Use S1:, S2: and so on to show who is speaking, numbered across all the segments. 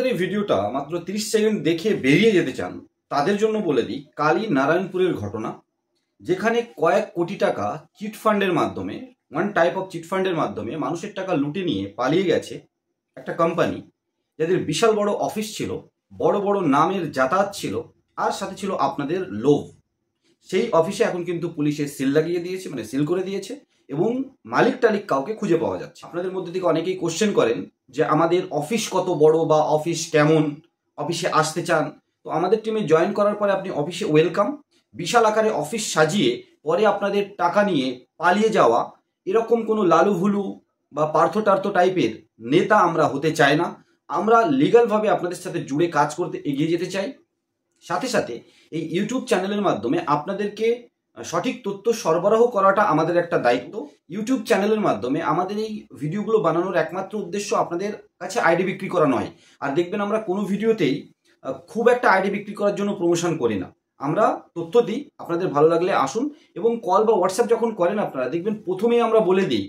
S1: আমাদের এই ভিডিওটা মাত্র 30 সেকেন্ড দেখে বেরিয়ে যেতে চান তাদের জন্য বলে দিই, কালী নারায়ণপুরের ঘটনা, যেখানে কয়েক কোটি টাকা চিট ফান্ডের মাধ্যমে, ওয়ান টাইপ অফ চিট ফান্ডের মাধ্যমে মানুষের টাকা লুটে নিয়ে পালিয়ে গেছে একটা কোম্পানি, যাদের বিশাল বড় অফিস ছিল, বড় বড় নামের যাতায়াত ছিল, আর সাথে ছিল আপনাদের লোভ। সেই অফিসে এখন কিন্তু পুলিশের সিল লাগিয়ে দিয়েছে, মানে সিল করে দিয়েছে, এবং মালিক টালিক কাউকে খুঁজে পাওয়া যাচ্ছে। আপনাদের মধ্যে থেকে অনেকেই কোশ্চেন করেন যে আমাদের অফিস কত বড় বা অফিস কেমন, অফিসে আসতে চান, তো আমাদের টিমে জয়েন করার পরে আপনি অফিসে ওয়েলকাম। বিশাল আকারে অফিস সাজিয়ে পরে আপনাদের টাকা নিয়ে পালিয়ে যাওয়া, এরকম কোনো লালু ভুলু বা পার্থটার্থ টাইপের নেতা আমরা হতে চাই না। আমরা লিগালভাবে আপনাদের সাথে জুড়ে কাজ করতে এগিয়ে যেতে চাই। সাথে সাথে এই ইউটিউব চ্যানেলের মাধ্যমে আপনাদেরকে সঠিক তথ্য সরবরাহ করাটা আমাদের একটা দায়িত্ব। ইউটিউব চ্যানেলের মাধ্যমে আমাদের এই ভিডিওগুলো বানানোর একমাত্র উদ্দেশ্য আপনাদের কাছে আইডি বিক্রি করা নয়। আর দেখবেন আমরা কোনো ভিডিওতেই খুব একটা আইডি বিক্রি করার জন্য প্রমোশন করি না। আমরা তথ্য দিই, আপনাদের ভালো লাগলে আসুন, এবং কল বা হোয়াটসঅ্যাপ যখন করেন আপনারা দেখবেন প্রথমেই আমরা বলে দিই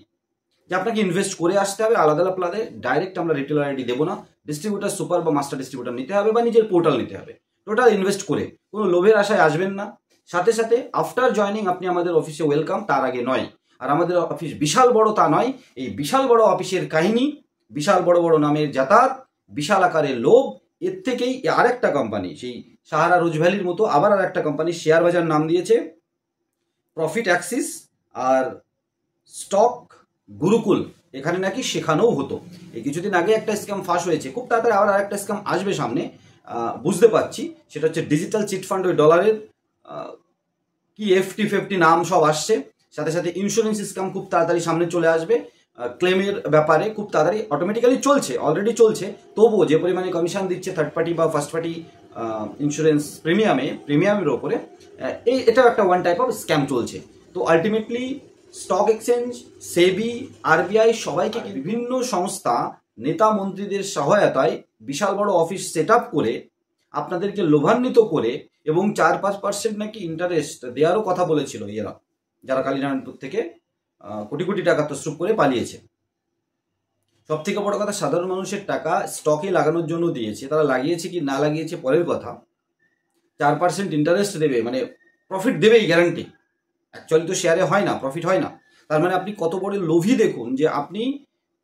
S1: যে আপনাকে ইনভেস্ট করে আসতে হবে আলাদা আলাদা। ডাইরেক্ট আমরা রিটেলার আইডি দেবো না, ডিস্ট্রিবিউটার, সুপার বা মাস্টার ডিস্ট্রিবিউটার নিতে হবে বা নিজের পোর্টাল নিতে হবে। টোটাল ইনভেস্ট করে কোনো লোভের আশায় আসবেন না। সাথে সাথে আফটার জয়নিং আপনি আমাদের অফিসে ওয়েলকাম, তার আগে নয়। আর আমাদের অফিস বিশাল বড় তা নয়, এই বিশাল বড় অফিসের কাহিনী, বিশাল বড় বড় নামের যাতায়াত, বিশাল আকারের লোভ, এর থেকেই আরেকটা কোম্পানি, সেই সাহারা রোজ ভ্যালির মতো আবার আর একটা কোম্পানি শেয়ার বাজার নাম দিয়েছে প্রফিট অ্যাক্সিস আর স্টক গুরুকুল, এখানে নাকি শেখানোও হতো। এই কিছুদিন আগে একটা স্ক্যাম ফাঁস হয়েছে, খুব তাড়াতাড়ি আবার আরেকটা স্ক্যাম আসবে সামনে, বুঝতে পারছি। সেটা হচ্ছে ডিজিটাল চিট ফান্ড, ওই ডলারের কি এফটি নাম সব আসছে। সাথে সাথে ইন্স্যুরেন্স স্ক্যাম খুব তাড়াতাড়ি সামনে চলে আসবে, ক্লেমের ব্যাপারে খুব তাড়াতাড়ি অটোমেটিক্যালি চলছে, অলরেডি চলছে। তবুও যে পরিমাণে কমিশন দিচ্ছে থার্ড পার্টি বা ফার্স্ট পার্টি ইন্স্যুরেন্স প্রিমিয়ামের ওপরে, এটাও একটা ওয়ান টাইপ অফ স্ক্যাম চলছে। তো আলটিমেটলি স্টক এক্সচেঞ্জ, সেবি, আরবিআই সবাইকে বিভিন্ন সংস্থা নেতা মন্ত্রীদের সহায়তায় বিশাল বড় অফিস সেট আপ করে আপনাদেরকে লোভান্বিত করে, এবং 4-5% নাকি ইন্টারেস্ট দেওয়ারও কথা বলেছিল এরা, যারা কালীনারায়ণপুর থেকে কোটি কোটি টাকা তসরুপ করে পালিয়েছে। সব থেকে বড় কথা, সাধারণ মানুষের টাকা স্টকে লাগানোর জন্য দিয়েছে, তারা লাগিয়েছে কি না লাগিয়েছে পরের কথা। 4% ইন্টারেস্ট দেবে, মানে প্রফিট দেবেই গ্যারান্টি। অ্যাকচুয়ালি তো শেয়ারে হয় না, প্রফিট হয় না। তার মানে আপনি কত বড় লোভী দেখুন, যে আপনি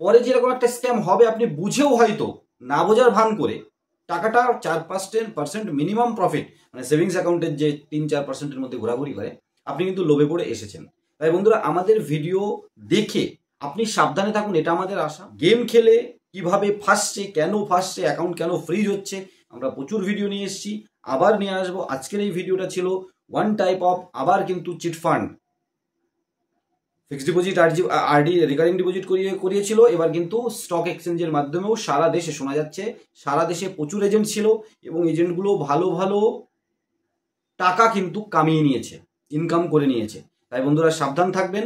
S1: পরে যেরকম একটা স্ক্যাম হবে আপনি বুঝেও হয়তো না বোঝার ভান করে টাকাটা 4-5% মিনিমাম প্রফিট, মানে সেভিংস অ্যাকাউন্টের যে 3-4%-এর মধ্যে ঘোরাঘুরি করে, আপনি কিন্তু লোভে পড়ে এসেছেন। তাই বন্ধুরা, আমাদের ভিডিও দেখে আপনি সাবধানে থাকুন, এটা আমাদের আশা। গেম খেলে কিভাবে ফাঁসছে, কেন ফাঁসছে, অ্যাকাউন্ট কেন ফ্রিজ হচ্ছে, আমরা প্রচুর ভিডিও নিয়ে এসেছি, আবার নিয়ে আসবো। আজকের এই ভিডিওটা ছিল ওয়ান টাইপ অফ আবার কিন্তু chit fund. Fixed deposit, RD, recurring deposit করিয়েছিল, এবার কিন্তু স্টক এক্সচেঞ্জের মাধ্যমেও সারা দেশে শোনা যাচ্ছে, সারা দেশে প্রচুর এজেন্ট ছিল, এবং এজেন্টগুলো ভালো ভালো টাকা কিন্তু কামিয়ে নিয়েছে, ইনকাম করে নিয়েছে। তাই বন্ধুরা সাবধান থাকবেন,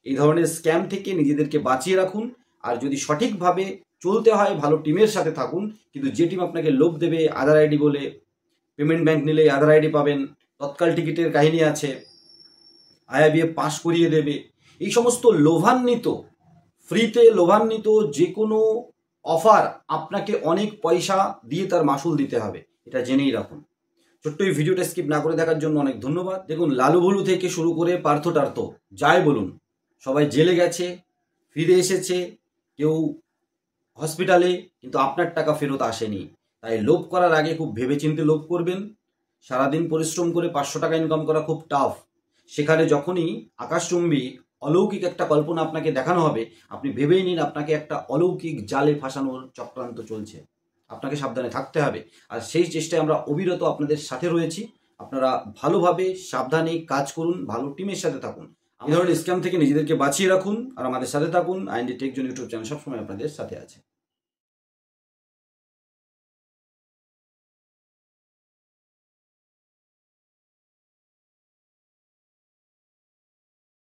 S1: এই ধরনের স্ক্যাম থেকে নিজেদেরকে বাঁচিয়ে রাখুন। আর যদি সঠিকভাবে চলতে হয় ভালো টিমের সাথে থাকুন, কিন্তু যে টিম আপনাকে লোভ দেবে, আধার আইডি বলে, পেমেন্ট ব্যাংক নিলে আধার আইডি পাবেন, তৎকাল টিকিটের কাহিনী আছে, আইআইবিএফ পাস করিয়ে দেবে, এই সমস্ত লোভান্বিত, ফ্রিতে লোভান্বিত যে কোনো অফার আপনাকে অনেক পয়সা দিয়ে তার মাসুল দিতে হবে, এটা জেনেই রাখুন। ছোট্ট এই ভিডিওটা স্কিপ না করে দেখার জন্য অনেক ধন্যবাদ। দেখুন, লালু ভুলু থেকে শুরু করে পার্থটার্থ যাই বলুন, সবাই জেলে গেছে, ফিরে এসেছে, কেউ হসপিটালে, কিন্তু আপনার টাকা ফেরত আসেনি। তাই লোভ করার আগে খুব ভেবেচিন্তে লোভ করবেন। সারাদিন পরিশ্রম করে 500 টাকা ইনকাম করা খুব টাফ, সেখানে যখনই আকাশচুম্বী অলৌকিক একটা কল্পনা আপনাকে দেখানো হবে, আপনি ভেবেই নিন আপনাকে একটা অলৌকিক জালে ফাঁসানোর চক্রান্ত চলছে। আপনাকে সাবধানে থাকতে হবে, আর সেই চেষ্টায় আমরা অবিরত আপনাদের সাথে রয়েছি। আপনারা ভালোভাবে সাবধানে কাজ করুন, ভালো টিমের সাথে থাকুন, এই ধরনের স্ক্যাম থেকে নিজেদেরকে বাঁচিয়ে রাখুন, আর আমাদের সাথে থাকুন। IND tech zone YouTube channel সবসময় আপনাদের সাথে আছে।